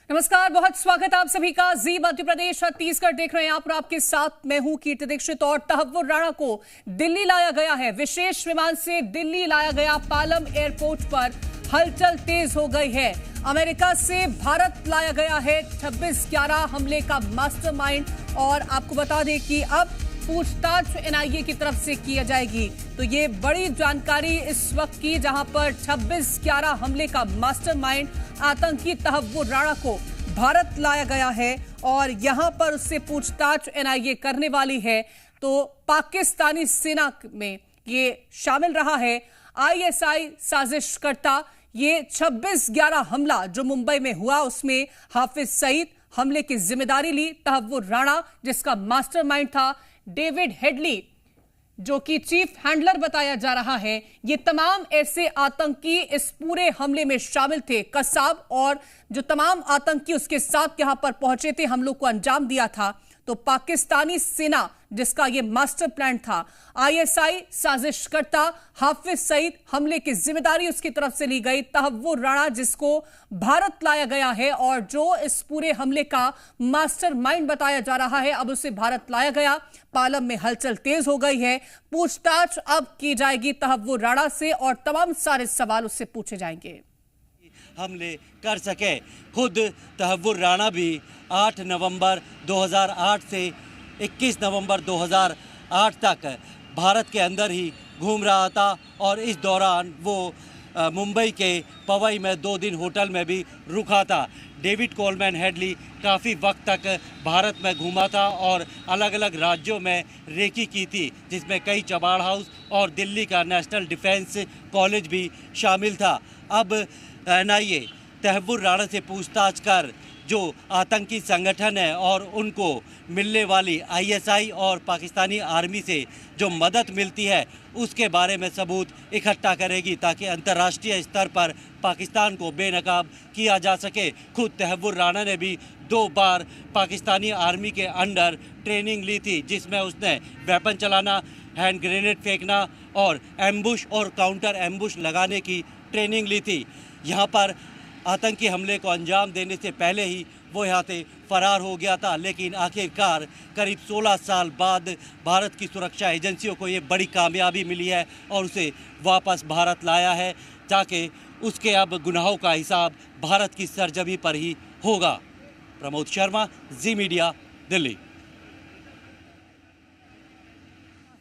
नमस्कार, बहुत स्वागत है आप सभी का। जी मध्य प्रदेश छत्तीसगढ़ देख रहे हैं आप और आपके साथ मैं हूं कीर्ति दीक्षित। और तहव्वुर राणा को दिल्ली लाया गया है, विशेष विमान से दिल्ली लाया गया। पालम एयरपोर्ट पर हलचल तेज हो गई है। अमेरिका से भारत लाया गया है 26/11 हमले का मास्टरमाइंड। और आपको बता दें कि अब पूछताछ एनआईए की तरफ से की जाएगी। तो ये बड़ी जानकारी इस वक्त की, जहां पर 26/11 हमले का मास्टरमाइंड आतंकी तहव्वुर राणा को भारत लाया गया है और यहां पर उससे पूछताछ एनआईए करने वाली है। तो पाकिस्तानी सेना में ये शामिल रहा है आईएसआई साजिशकर्ता। ये 26/11 हमला जो मुंबई में हुआ, उसमें हाफिज सईद हमले की जिम्मेदारी ली तहव्वुर राणा, जिसका मास्टरमाइंड था डेविड हेडली, जो कि चीफ हैंडलर बताया जा रहा है। ये तमाम ऐसे आतंकी इस पूरे हमले में शामिल थे। कसाब और जो तमाम आतंकी उसके साथ यहां पर पहुंचे थे, हमलों को अंजाम दिया था। तो पाकिस्तानी सेना जिसका ये मास्टर प्लान था, आईएसआई साजिशकर्ता हाफिज सईद, हमले की जिम्मेदारी उसकी तरफ से ली गई। तहव्वुर राणा जिसको भारत लाया गया है और जो इस पूरे हमले का मास्टरमाइंड बताया जा रहा है, अब उसे भारत लाया गया। पालम में हलचल तेज हो गई है। पूछताछ अब की जाएगी तहव्वुर राणा से और तमाम सारे सवाल उससे पूछे जाएंगे। हमले कर सके। खुद तहव्वुर राणा भी 8 नवंबर 2008 से 21 नवंबर 2008 तक भारत के अंदर ही घूम रहा था और इस दौरान वो मुंबई के पवई में 2 दिन होटल में भी रुका था। डेविड कोलमैन हेडली काफ़ी वक्त तक भारत में घूमा था और अलग अलग राज्यों में रेकी की थी, जिसमें कई चबाड़ हाउस और दिल्ली का नेशनल डिफेंस कॉलेज भी शामिल था। अब एनआईए तहव्वुर राणा से पूछताछ कर जो आतंकी संगठन है और उनको मिलने वाली आईएसआई और पाकिस्तानी आर्मी से जो मदद मिलती है उसके बारे में सबूत इकट्ठा करेगी, ताकि अंतर्राष्ट्रीय स्तर पर पाकिस्तान को बेनकाब किया जा सके। खुद तहव्वुर राणा ने भी 2 बार पाकिस्तानी आर्मी के अंडर ट्रेनिंग ली थी, जिसमें उसने वेपन चलाना, हैंड ग्रेनेड फेंकना और एम्बुश और काउंटर एम्बुश लगाने की ट्रेनिंग ली थी। यहाँ पर आतंकी हमले को अंजाम देने से पहले ही वो यहाँ से फरार हो गया था, लेकिन आखिरकार करीब 16 साल बाद भारत की सुरक्षा एजेंसियों को ये बड़ी कामयाबी मिली है और उसे वापस भारत लाया है, ताकि उसके अब गुनाहों का हिसाब भारत की सरजमी पर ही होगा। प्रमोद शर्मा, जी मीडिया, दिल्ली।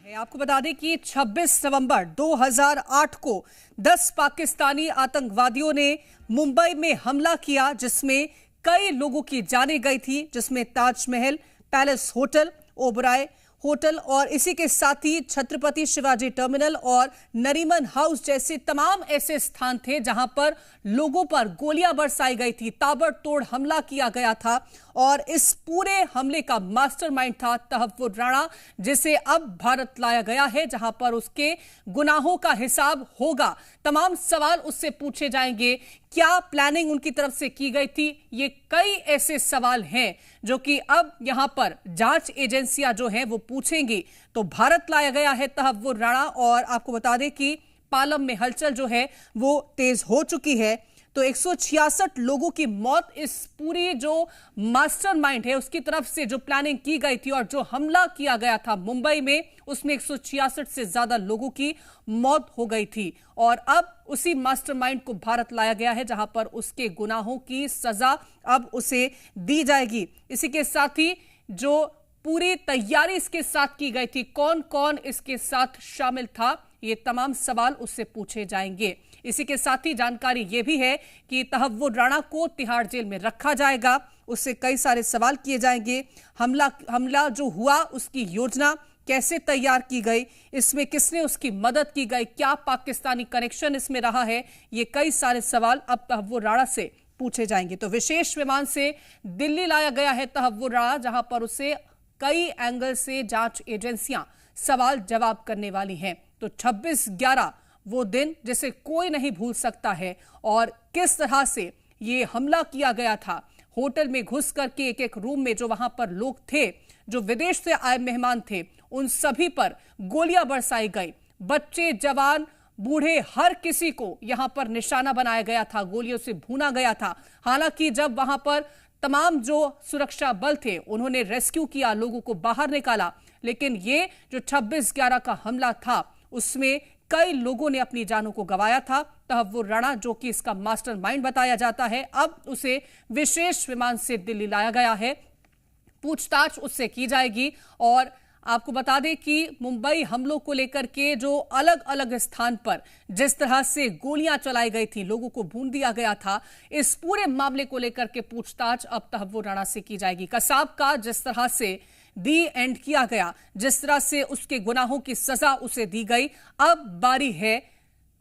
आपको बता दें कि 26 नवंबर 2008 को 10 पाकिस्तानी आतंकवादियों ने मुंबई में हमला किया, जिसमें कई लोगों की जानें गई थी, जिसमें Taj Mahal palace hotel, Oberoi hotel और इसी के साथ ही छत्रपति शिवाजी टर्मिनल और नरीमन हाउस जैसे तमाम ऐसे स्थान थे जहां पर लोगों पर गोलियां बरसाई गई थी, ताबड़तोड़ हमला किया गया था। और इस पूरे हमले का मास्टरमाइंड था तहव्वुर राणा, जिसे अब भारत लाया गया है, जहां पर उसके गुनाहों का हिसाब होगा। तमाम सवाल उससे पूछे जाएंगे। क्या प्लानिंग उनकी तरफ से की गई थी? ये कई ऐसे सवाल हैं जो कि अब यहां पर जांच एजेंसियां जो हैं वो पूछेंगी। तो भारत लाया गया है तहव्वुर राणा और आपको बता दें कि पालम में हलचल जो है वो तेज हो चुकी है। तो 166 लोगों की मौत इस पूरी जो मास्टरमाइंड है उसकी तरफ से जो प्लानिंग की गई थी और जो हमला किया गया था मुंबई में, उसमें 166 से ज्यादा लोगों की मौत हो गई थी। और अब उसी मास्टरमाइंड को भारत लाया गया है, जहां पर उसके गुनाहों की सजा अब उसे दी जाएगी। इसी के साथ ही जो पूरी तैयारी इसके साथ की गई थी, कौन कौन इसके साथ शामिल था, ये तमाम सवाल उससे पूछे जाएंगे। इसी के साथ ही जानकारी यह भी है कि तहव्वुर राणा को तिहाड़ जेल में रखा जाएगा, उससे कई सारे सवाल किए जाएंगे। हमला जो हुआ उसकी योजना कैसे तैयार की गई, इसमें किसने उसकी मदद की गई, क्या पाकिस्तानी कनेक्शन इसमें रहा है, ये कई सारे सवाल अब तहव्वुर राणा से पूछे जाएंगे। तो विशेष विमान से दिल्ली लाया गया है तहव्वुर राणा, जहां पर उसे कई एंगल से जांच एजेंसियां सवाल जवाब करने वाली हैं। तो 26/11 वो दिन जिसे कोई नहीं भूल सकता है और किस तरह से ये हमला किया गया था। होटल में घुस करके एक एक रूम में जो वहां पर लोग थे, जो विदेश से आए मेहमान थे, उन सभी पर गोलियां बरसाई गई। बच्चे, जवान, बूढ़े, हर किसी को यहां पर निशाना बनाया गया था, गोलियों से भूना गया था। हालांकि जब वहां पर तमाम जो सुरक्षा बल थे उन्होंने रेस्क्यू किया, लोगों को बाहर निकाला, लेकिन ये जो 26/11 का हमला था उसमें कई लोगों ने अपनी जानों को गंवाया था। तहव्वुर राणा, जो कि इसका मास्टरमाइंड बताया जाता है, अब उसे विशेष विमान से दिल्ली लाया गया है। पूछताछ उससे की जाएगी। और आपको बता दें कि मुंबई हमलों को लेकर के जो अलग अलग स्थान पर जिस तरह से गोलियां चलाई गई थी, लोगों को भून दिया गया था, इस पूरे मामले को लेकर के पूछताछ अब तहव्वुर राणा से की जाएगी। कसाब का जिस तरह से दी एंड किया गया, जिस तरह से उसके गुनाहों की सजा उसे दी गई, अब बारी है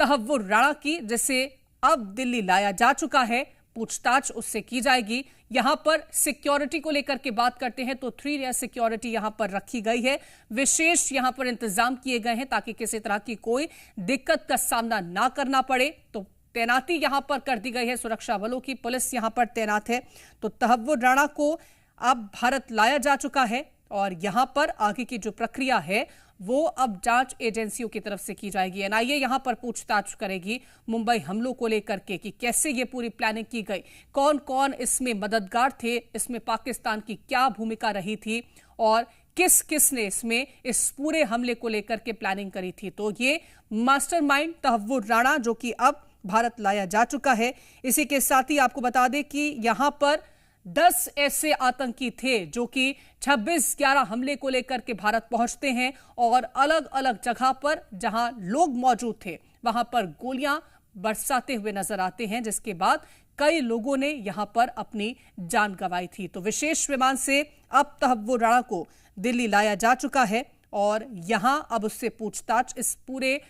तहव्वुर राणा की, जिसे अब दिल्ली लाया जा चुका है। पूछताछ उससे की जाएगी। यहां पर सिक्योरिटी को लेकर के बात करते हैं तो 3 लेयर सिक्योरिटी यहां पर रखी गई है। विशेष यहां पर इंतजाम किए गए हैं ताकि किसी तरह की कोई दिक्कत का सामना ना करना पड़े। तो तैनाती यहां पर कर दी गई है, सुरक्षा बलों की, पुलिस यहां पर तैनात है। तो तहव्वुर राणा को अब भारत लाया जा चुका है और यहां पर आगे की जो प्रक्रिया है वो अब जांच एजेंसियों की तरफ से की जाएगी। एनआईए यहां पर पूछताछ करेगी मुंबई हमलों को लेकर के कि कैसे ये पूरी प्लानिंग की गई, कौन कौन इसमें मददगार थे, इसमें पाकिस्तान की क्या भूमिका रही थी और किस किस ने इसमें इस पूरे हमले को लेकर के प्लानिंग करी थी। तो ये मास्टरमाइंड तहव्वुर राणा, जो कि अब भारत लाया जा चुका है। इसी के साथ ही आपको बता दें कि यहां पर 10 ऐसे आतंकी थे जो कि 26/11 हमले को लेकर के भारत पहुंचते हैं और अलग अलग जगह पर जहां लोग मौजूद थे वहां पर गोलियां बरसाते हुए नजर आते हैं, जिसके बाद कई लोगों ने यहां पर अपनी जान गंवाई थी। तो विशेष विमान से अब तहव्वुर राणा को दिल्ली लाया जा चुका है और यहां अब उससे पूछताछ इस पूरे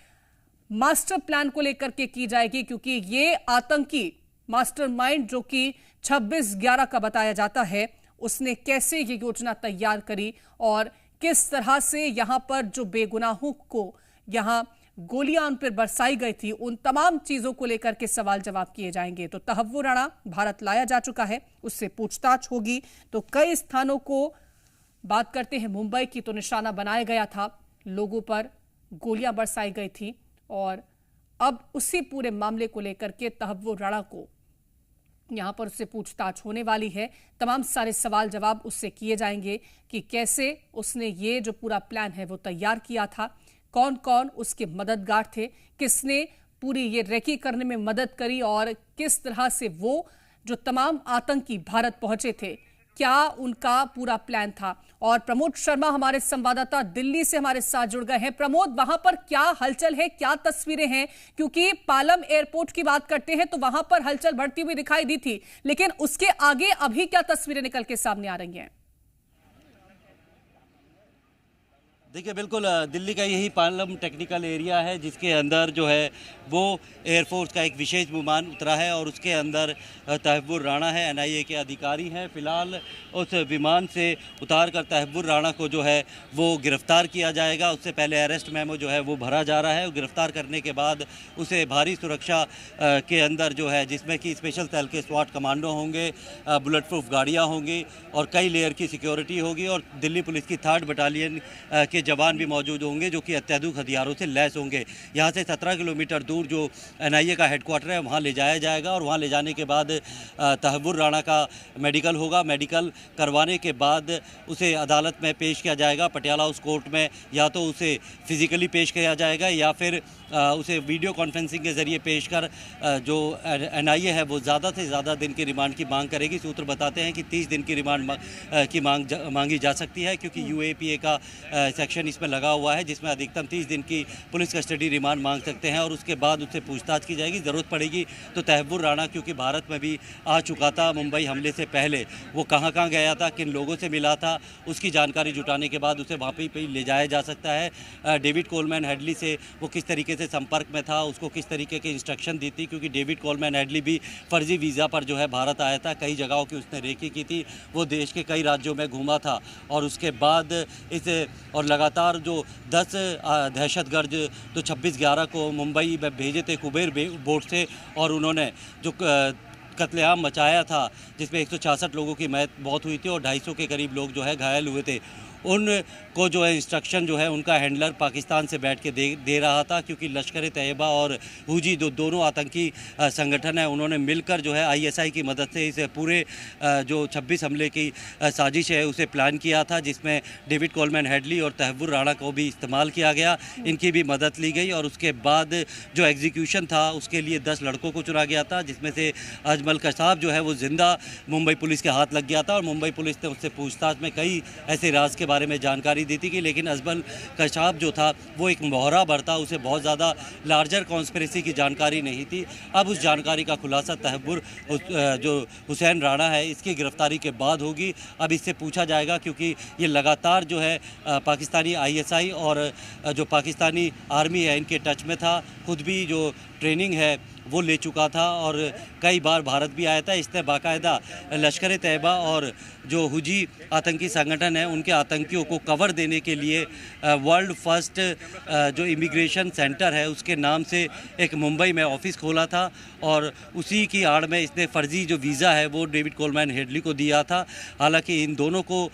मास्टर प्लान को लेकर के की जाएगी, क्योंकि ये आतंकी मास्टरमाइंड जो कि 26/11 का बताया जाता है, उसने कैसे ये योजना तैयार करी और किस तरह से यहां पर जो बेगुनाहों को यहां गोलियां उन पर बरसाई गई थी, उन तमाम चीजों को लेकर के सवाल जवाब किए जाएंगे। तो तहव्वुर राणा भारत लाया जा चुका है, उससे पूछताछ होगी। तो कई स्थानों को बात करते हैं मुंबई की, तो निशाना बनाया गया था, लोगों पर गोलियां बरसाई गई थी और अब उसी पूरे मामले को लेकर के तहव्वुर राणा को यहां पर उससे पूछताछ होने वाली है। तमाम सारे सवाल जवाब उससे किए जाएंगे कि कैसे उसने ये जो पूरा प्लान है वो तैयार किया था, कौन कौन उसके मददगार थे, किसने पूरी ये रेकी करने में मदद करी और किस तरह से वो जो तमाम आतंकी भारत पहुंचे थे, क्या उनका पूरा प्लान था। और प्रमोद शर्मा हमारे संवाददाता दिल्ली से हमारे साथ जुड़ गए हैं। प्रमोद, वहां पर क्या हलचल है, क्या तस्वीरें हैं? क्योंकि पालम एयरपोर्ट की बात करते हैं तो वहां पर हलचल बढ़ती हुई दिखाई दी थी, लेकिन उसके आगे अभी क्या तस्वीरें निकल के सामने आ रही हैं? देखिए, बिल्कुल दिल्ली का यही पालम टेक्निकल एरिया है जिसके अंदर जो है वो एयरफोर्स का एक विशेष विमान उतरा है और उसके अंदर तहव्वुर राणा है, एनआईए के अधिकारी हैं। फिलहाल उस विमान से उतार कर तहव्वुर राणा को जो है वो गिरफ्तार किया जाएगा। उससे पहले अरेस्ट मेमो जो है वो भरा जा रहा है। गिरफ्तार करने के बाद उसे भारी सुरक्षा के अंदर जो है, जिसमें कि स्पेशल सेल के स्वाट कमांडो होंगे, बुलेट प्रूफ गाड़ियाँ होंगी और कई लेयर की सिक्योरिटी होगी और दिल्ली पुलिस की 3rd बटालियन के जवान भी मौजूद होंगे जो कि अत्याधुनिक हथियारों से लैस होंगे। यहाँ से 17 किलोमीटर दूर जो एनआईए का हेडक्वार्टर है वहाँ ले जाया जाएगा और वहाँ ले जाने के बाद तहव्वुर राणा का मेडिकल होगा। मेडिकल करवाने के बाद उसे अदालत में पेश किया जाएगा, पटियाला हाउस कोर्ट में। या तो उसे फिजिकली पेश किया जाएगा या फिर उसे वीडियो कॉन्फ्रेंसिंग के जरिए पेश कर जो एनआईए है वो ज़्यादा से ज़्यादा दिन की रिमांड की मांग करेगी। सूत्र बताते हैं कि 30 दिन की रिमांड की मांगी जा सकती है, क्योंकि यूएपीए का सेक्शन इसमें लगा हुआ है जिसमें अधिकतम 30 दिन की पुलिस कस्टडी रिमांड मांग सकते हैं और उसके बाद उससे पूछताछ की जाएगी। ज़रूरत पड़ेगी तो तहव्वुर राणा, क्योंकि भारत में भी आ चुका था मुंबई हमले से पहले, वो कहाँ कहाँ गया था, किन लोगों से मिला था, उसकी जानकारी जुटाने के बाद उसे वहाँ पे ले जाया जा सकता है। डेविड कोलमैन हेडली से वो किस तरीके से संपर्क में था, उसको किस तरीके की इंस्ट्रक्शन दी थी, क्योंकि डेविड कोलमैन हेडली भी फर्जी वीज़ा पर जो है भारत आया था। कई जगहों की उसने रेकी की थी, वो देश के कई राज्यों में घूमा था और उसके बाद इस और लगातार जो 10 दहशतगर्द तो 26/11 को मुंबई में भेजे थे कुबेर बोट से और उन्होंने जो कत्लेआम मचाया था जिसमें 166 लोगों की मौत हुई थी और 250 के करीब लोग जो है घायल हुए थे। उनको जो है इंस्ट्रक्शन जो है उनका हैंडलर पाकिस्तान से बैठ के दे रहा था, क्योंकि लश्कर तैयबा और हुजी दोनों आतंकी संगठन है, उन्होंने मिलकर जो है ISI की मदद से इस पूरे जो 26 हमले की साजिश है उसे प्लान किया था, जिसमें डेविड कोलमैन हेडली और तहव्वुर राणा को भी इस्तेमाल किया गया, इनकी भी मदद ली गई। और उसके बाद जो एग्जीक्यूशन था उसके लिए 10 लड़कों को चुना गया था, जिसमें से अजमल कसाब जो है वो जिंदा मुंबई पुलिस के हाथ लग गया था। और मुंबई पुलिस ने उससे पूछताछ में कई ऐसे राज के बारे में जानकारी दी थी कि, लेकिन अजमल कसाब जो था वो एक मोहरा भर था, उसे बहुत ज़्यादा लार्जर कॉन्स्पिरेसी की जानकारी नहीं थी। अब उस जानकारी का खुलासा तहव्वुर जो हुसैन राणा है इसकी गिरफ्तारी के बाद होगी। अब इससे पूछा जाएगा, क्योंकि ये लगातार जो है पाकिस्तानी ISI और जो पाकिस्तानी आर्मी है इनके टच में था, खुद भी जो ट्रेनिंग है वो ले चुका था और कई बार भारत भी आया था। इसने बाकायदा लश्कर तैयबा और जो हुजी आतंकी संगठन है उनके आतंकियों को कवर देने के लिए वर्ल्ड फर्स्ट जो इमिग्रेशन सेंटर है उसके नाम से एक मुंबई में ऑफिस खोला था, और उसी की आड़ में इसने फ़र्ज़ी जो वीज़ा है वो डेविड कोलमैन हेडली को दिया था। हालांकि इन दोनों को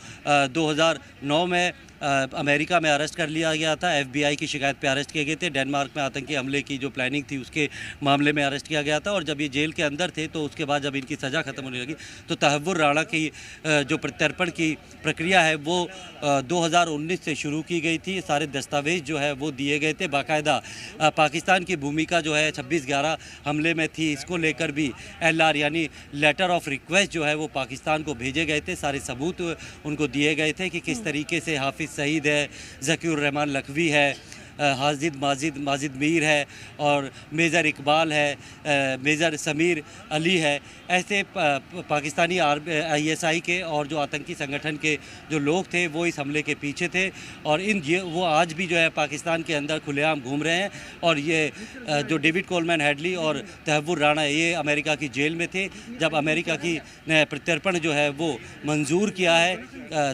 2009 में अमेरिका में अरेस्ट कर लिया गया था, FBI की शिकायत पे अरेस्ट किए गए थे। डेनमार्क में आतंकी हमले की जो प्लानिंग थी उसके मामले में अरेस्ट किया गया था, और जब ये जेल के अंदर थे तो उसके बाद जब इनकी सज़ा ख़त्म होने लगी तो तहव्वुर राणा की जो प्रत्यर्पण की प्रक्रिया है वो 2019 से शुरू की गई थी। सारे दस्तावेज जो है वो दिए गए थे, बाकायदा पाकिस्तान की भूमिका जो है 26/11 हमले में थी, इसको लेकर भी LR यानी लेटर ऑफ रिक्वेस्ट जो है वो पाकिस्तान को भेजे गए थे। सारे सबूत उनको दिए गए थे कि किस तरीके से हाफिज़ सईद है, ज़कीउर रहमान लखवी है, हाजिद माजिद मीर है और मेजर इकबाल है, मेजर समीर अली है। ऐसे पाकिस्तानी ISI के और जो आतंकी संगठन के जो लोग थे वो इस हमले के पीछे थे, और वो आज भी जो है पाकिस्तान के अंदर खुलेआम घूम रहे हैं। और ये जो डेविड कोलमैन हेडली और तहव्वुर राणा ये अमेरिका की जेल में थे। जब अमेरिका की ने प्रत्यर्पण जो है वो मंजूर किया है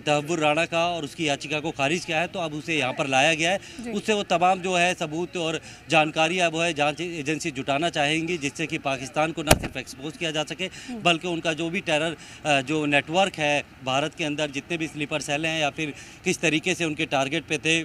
तहव्वुर राणा का और उसकी याचिका को खारिज किया है, तो अब उसे यहाँ पर लाया गया है। उससे वो तमाम जो है सबूत और जानकारी अब वो है जांच एजेंसी जुटाना चाहेंगी, जिससे कि पाकिस्तान को न सिर्फ एक्सपोज किया जा सके बल्कि उनका जो भी टेरर जो नेटवर्क है भारत के अंदर, जितने भी स्लीपर सेल हैं या फिर किस तरीके से उनके टारगेट पे थे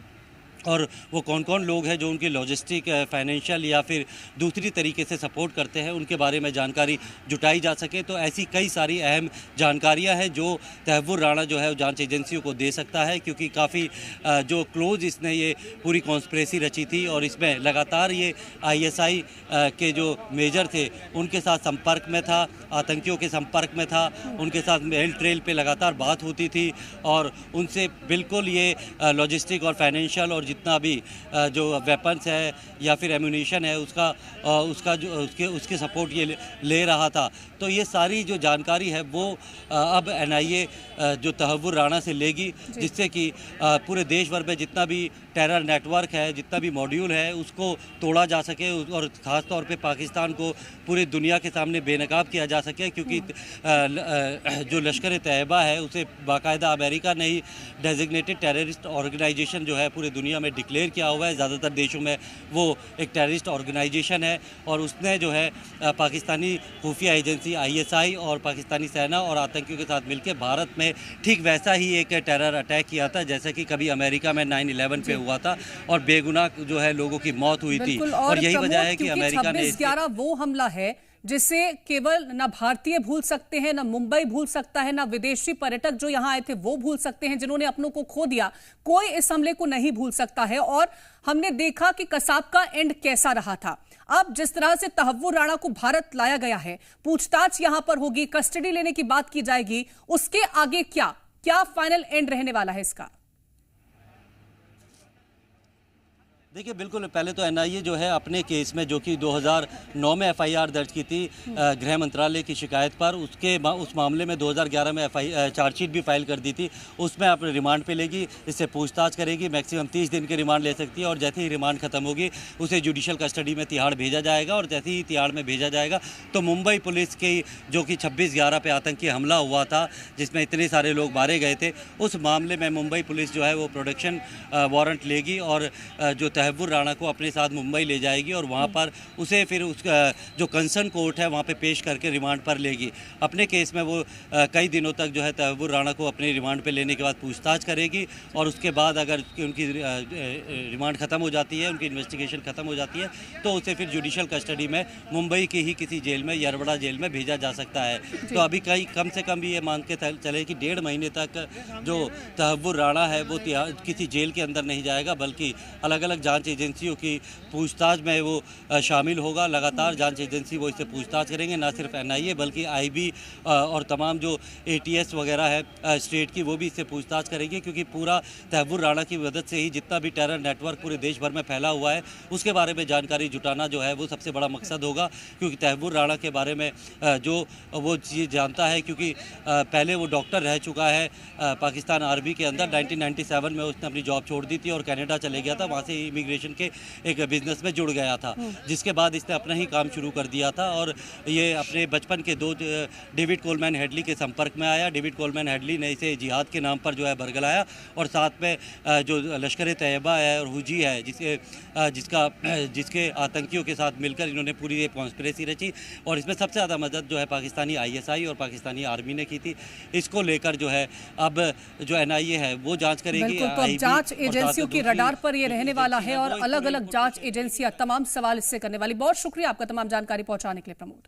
और वो कौन कौन लोग हैं जो उनकी लॉजिस्टिक, फाइनेंशियल या फिर दूसरी तरीके से सपोर्ट करते हैं, उनके बारे में जानकारी जुटाई जा सके। तो ऐसी कई सारी अहम जानकारियां हैं जो तहव्वुर राणा जो है जांच एजेंसियों को दे सकता है, क्योंकि काफ़ी जो क्लोज इसने ये पूरी कॉन्स्पिरेसी रची थी और इसमें लगातार ये ISI के जो मेजर थे उनके साथ संपर्क में था, आतंकियों के संपर्क में था, उनके साथ मेल ट्रेल पे लगातार बात होती थी और उनसे बिल्कुल ये लॉजिस्टिक और फाइनेंशियल और जितना भी जो वेपन्स है या फिर एम्यूनिशन है उसका जो उसके सपोर्ट ये ले रहा था। तो ये सारी जो जानकारी है वो अब NIA जो तहव्वुर राणा से लेगी, जिससे कि पूरे देश भर में जितना भी टेरर नेटवर्क है, जितना भी मॉड्यूल है, उसको तोड़ा जा सके और ख़ास तौर पे पाकिस्तान को पूरी दुनिया के सामने बेनकाब किया जा सके। क्योंकि जो लश्कर तैयबा है उसे बाकायदा अमेरिका ने ही डेजिग्नेटेड टेररिस्ट ऑर्गेनाइजेशन जो है पूरी दुनिया में डिक्लेयर किया हुआ है। ज़्यादातर देशों में वो एक टेररिस्ट ऑर्गेनाइजेशन है और उसने जो है पाकिस्तानी खुफिया एजेंसी ISI और पाकिस्तानी सेना और आतंकियों के साथ मिलकर भारत में ठीक वैसा ही एक टेरर अटैक किया था जैसे कि कभी अमेरिका में 9/11 पे हुआ था और बेगुनाह जो है लोगों की मौत हुई थी। और यही वजह है कि अमेरिका ने 26/11 वो हमला है जिसे केवल ना भारतीय भूल सकते हैं, ना मुंबई भूल सकता है, ना विदेशी पर्यटक जो यहां आए थे वो भूल सकते हैं, जिन्होंने अपनों को खो दिया। कोई इस हमले को नहीं भूल सकता है। और हमने देखा कि कसाब का एंड कैसा रहा था। अब जिस तरह से तहव्वुर राणा को भारत लाया गया है, पूछताछ यहां पर होगी, कस्टडी लेने की बात की जाएगी, उसके आगे क्या फाइनल एंड रहने वाला है इसका? देखिए, बिल्कुल पहले तो NIA जो है अपने केस में जो कि 2009 में FIR दर्ज की थी गृह मंत्रालय की शिकायत पर, उस मामले में 2011 में चार्जशीट भी फाइल कर दी थी। उसमें आप रिमांड पे लेगी, इससे पूछताछ करेगी, मैक्सिमम 30 दिन के रिमांड ले सकती है और जैसे ही रिमांड खत्म होगी उसे जुडिशल कस्टडी में तिहाड़ भेजा जाएगा। और जैसे ही तिहाड़ में भेजा जाएगा तो मुंबई पुलिस की जो कि 26/11 पे आतंकी हमला हुआ था जिसमें इतने सारे लोग मारे गए थे, उस मामले में मुंबई पुलिस जो है वो प्रोडक्शन वारंट लेगी और जो तहव्वुर राणा को अपने साथ मुंबई ले जाएगी और वहाँ पर उसे फिर उसका जो कंसर्न कोर्ट है वहाँ पे पेश करके रिमांड पर लेगी। अपने केस में वो कई दिनों तक जो है तहव्वुर राणा को अपने रिमांड पे लेने के बाद पूछताछ करेगी और उसके बाद अगर उनकी रिमांड ख़त्म हो जाती है, उनकी इन्वेस्टिगेशन ख़त्म हो जाती है, तो उसे फिर जुडिशल कस्टडी में मुंबई की ही किसी जेल में, यरवड़ा जेल में भेजा जा सकता है। तो अभी कम से कम भी ये मान के चले कि 1.5 महीने तक जो तहव्वुर राणा है वो किसी जेल के अंदर नहीं जाएगा, बल्कि अलग अलग जांच एजेंसियों की पूछताछ में वो शामिल होगा। लगातार जांच एजेंसी वो इससे पूछताछ करेंगे, ना सिर्फ एनआईए बल्कि आईबी और तमाम जो एटीएस वगैरह है स्टेट की, वो भी इससे पूछताछ करेंगे, क्योंकि पूरा तहव्वुर राणा की मदद से ही जितना भी टेरर नेटवर्क पूरे देश भर में फैला हुआ है उसके बारे में जानकारी जुटाना जो है वो सबसे बड़ा मकसद होगा। क्योंकि तहव्वुर राणा के बारे में जो वो चीज़ जानता है, क्योंकि पहले वो डॉक्टर रह चुका है पाकिस्तान आर्मी के अंदर। 1997 में उसने अपनी जॉब छोड़ दी थी और कनाडा चले गया था, वहाँ से इमिग्रेशन के एक बिजनेस में जुड़ गया था, जिसके बाद इसने अपना ही काम शुरू कर दिया था और ये अपने बचपन के दोस्त डेविड कोलमैन हेडली के संपर्क में आया। डेविड कोलमैन हेडली ने इसे जिहाद के नाम पर जो है बरगलाया और साथ में जो लश्कर तैयबा है और हुजी है जिसके आतंकियों के साथ मिलकर इन्होंने पूरी ये कॉन्स्पिरेसी रची और इसमें सबसे ज़्यादा मदद जो है पाकिस्तानी आईएसआई और पाकिस्तानी आर्मी ने की थी। इसको लेकर जो है अब जो एनआईए है वो जांच करेगी। तो अब जांच एजेंसियों की रडार पर ये रहने वाला है और अलग अलग जांच एजेंसियां तमाम सवाल इससे करने वाली। बहुत शुक्रिया आपका तमाम जानकारी पहुंचाने के लिए प्रमोद।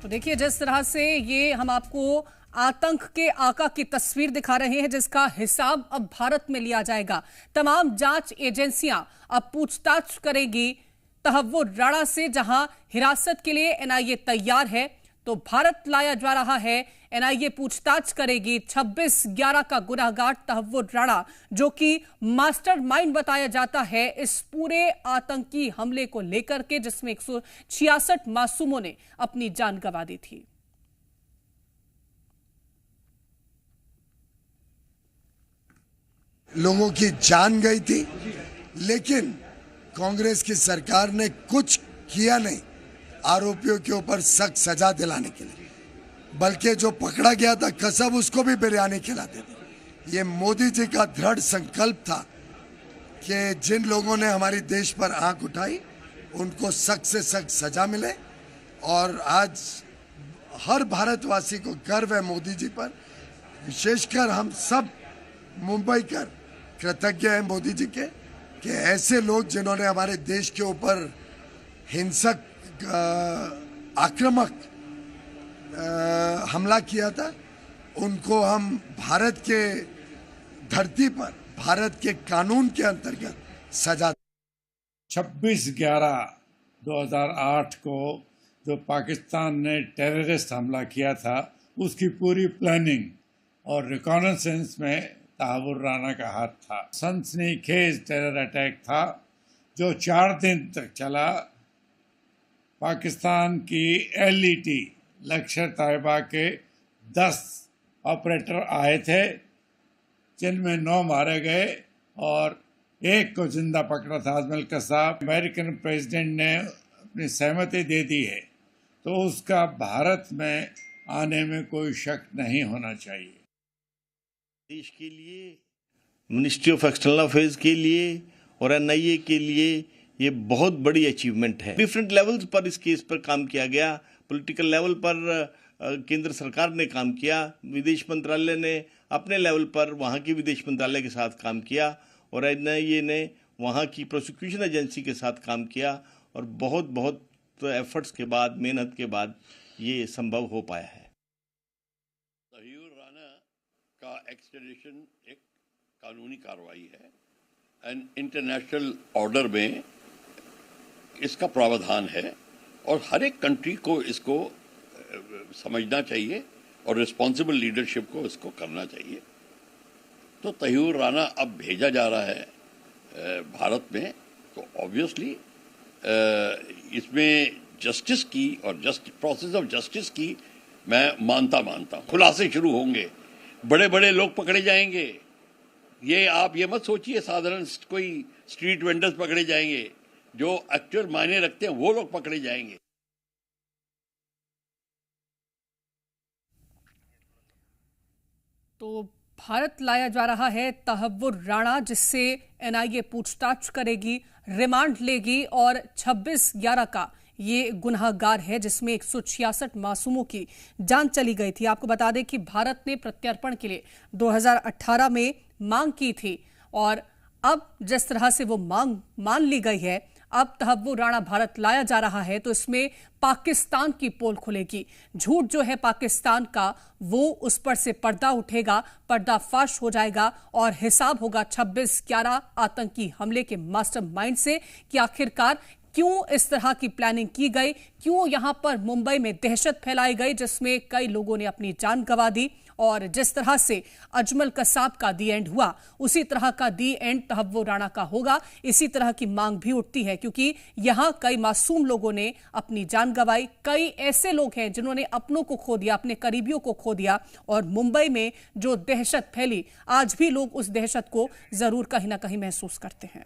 तो देखिए जिस तरह से ये हम आपको आतंक के आका की तस्वीर दिखा रहे हैं, जिसका हिसाब अब भारत में लिया जाएगा। तमाम जांच एजेंसियां अब पूछताछ करेगी तहव्वुर राणा से, जहां हिरासत के लिए एनआईए तैयार है तो भारत लाया जा रहा है। एनआईए पूछताछ करेगी 26/11 का गुनहगार तहव्वुर राणा, जो कि मास्टरमाइंड बताया जाता है इस पूरे आतंकी हमले को लेकर के, जिसमें 166 मासूमों ने अपनी जान गंवा दी थी। लोगों की जान गई थी, लेकिन कांग्रेस की सरकार ने कुछ किया नहीं आरोपियों के ऊपर सख्त सजा दिलाने के लिए, बल्कि जो पकड़ा गया था कसब उसको भी बिरयानी खिलाते थे। ये मोदी जी का दृढ़ संकल्प था कि जिन लोगों ने हमारे देश पर आंख उठाई उनको सख्त से सख्त सजा मिले और आज हर भारतवासी को गर्व है मोदी जी पर। विशेषकर हम सब मुंबईकर कृतज्ञ हैं मोदी जी के कि ऐसे लोग जिन्होंने हमारे देश के ऊपर हिंसक आक्रामक हमला किया था, उनको हम भारत के धरती पर भारत के कानून के अंतर्गत सजा। 26/11/2008 को जो पाकिस्तान ने टेररिस्ट हमला किया था उसकी पूरी प्लानिंग और रिकॉनेसेंस में तहव्वुर राणा का हाथ था। सनसनीखेज टेरर अटैक था जो 4 दिन तक चला। पाकिस्तान की LET लश्कर तैयबा के 10 ऑपरेटर आए थे, जिनमें 9 मारे गए और 1 को जिंदा पकड़ा था, आजमल कसाब। अमेरिकन प्रेसिडेंट ने अपनी सहमति दे दी है, तो उसका भारत में आने में कोई शक नहीं होना चाहिए। देश के लिए, मिनिस्ट्री ऑफ एक्सटर्नल अफेयर्स के लिए और एनआईए के लिए ये बहुत बड़ी अचीवमेंट है। डिफरेंट लेवल्स पर इस केस पर काम किया गया। पॉलिटिकल लेवल पर केंद्र सरकार ने काम किया, विदेश मंत्रालय ने अपने लेवल पर वहाँ की विदेश मंत्रालय के साथ काम किया और एनआईए ने वहाँ की प्रोसिक्यूशन एजेंसी के साथ काम किया और बहुत एफर्ट्स के बाद, मेहनत के बाद ये संभव हो पाया है। तहव्वुर राणा का एक्सट्रेडिशन एक कानूनी कार्रवाई है एंड इंटरनेशनल ऑर्डर में इसका प्रावधान है और हर एक कंट्री को इसको समझना चाहिए और रिस्पॉन्सिबल लीडरशिप को इसको करना चाहिए। तो तहव्वुर राणा अब भेजा जा रहा है भारत में, तो ऑब्वियसली इसमें जस्टिस की और प्रोसेस ऑफ जस्टिस की मैं मानता हूँ। खुलासे शुरू होंगे, बड़े बड़े लोग पकड़े जाएंगे। ये आप ये मत सोचिए साधारण कोई स्ट्रीट वेंडर्स पकड़े जाएंगे, जो एक्चुअल मायने रखते हैं वो लोग पकड़े जाएंगे। तो भारत लाया जा रहा है तहव्वुर राणा, जिससे एनआईए पूछताछ करेगी, रिमांड लेगी और 26/11 का ये गुनाहगार है जिसमें 166 मासूमों की जान चली गई थी। आपको बता दें कि भारत ने प्रत्यर्पण के लिए 2018 में मांग की थी और अब जिस तरह से वो मांग मान ली गई है, अब तहव्वुर राणा भारत लाया जा रहा है तो इसमें पाकिस्तान की पोल खुलेगी। झूठ जो है पाकिस्तान का, वो उस पर से पर्दा उठेगा, पर्दाफाश हो जाएगा और हिसाब होगा 26/11 आतंकी हमले के मास्टरमाइंड से कि आखिरकार क्यों इस तरह की प्लानिंग की गई, क्यों यहां पर मुंबई में दहशत फैलाई गई जिसमें कई लोगों ने अपनी जान गंवा दी। और जिस तरह से अजमल कसाब का दी एंड हुआ, उसी तरह का दी एंड तहव्वुर राणा का होगा। इसी तरह की मांग भी उठती है क्योंकि यहां कई मासूम लोगों ने अपनी जान गंवाई, कई ऐसे लोग हैं जिन्होंने अपनों को खो दिया, अपने करीबियों को खो दिया और मुंबई में जो दहशत फैली, आज भी लोग उस दहशत को जरूर कहीं ना कहीं महसूस करते हैं।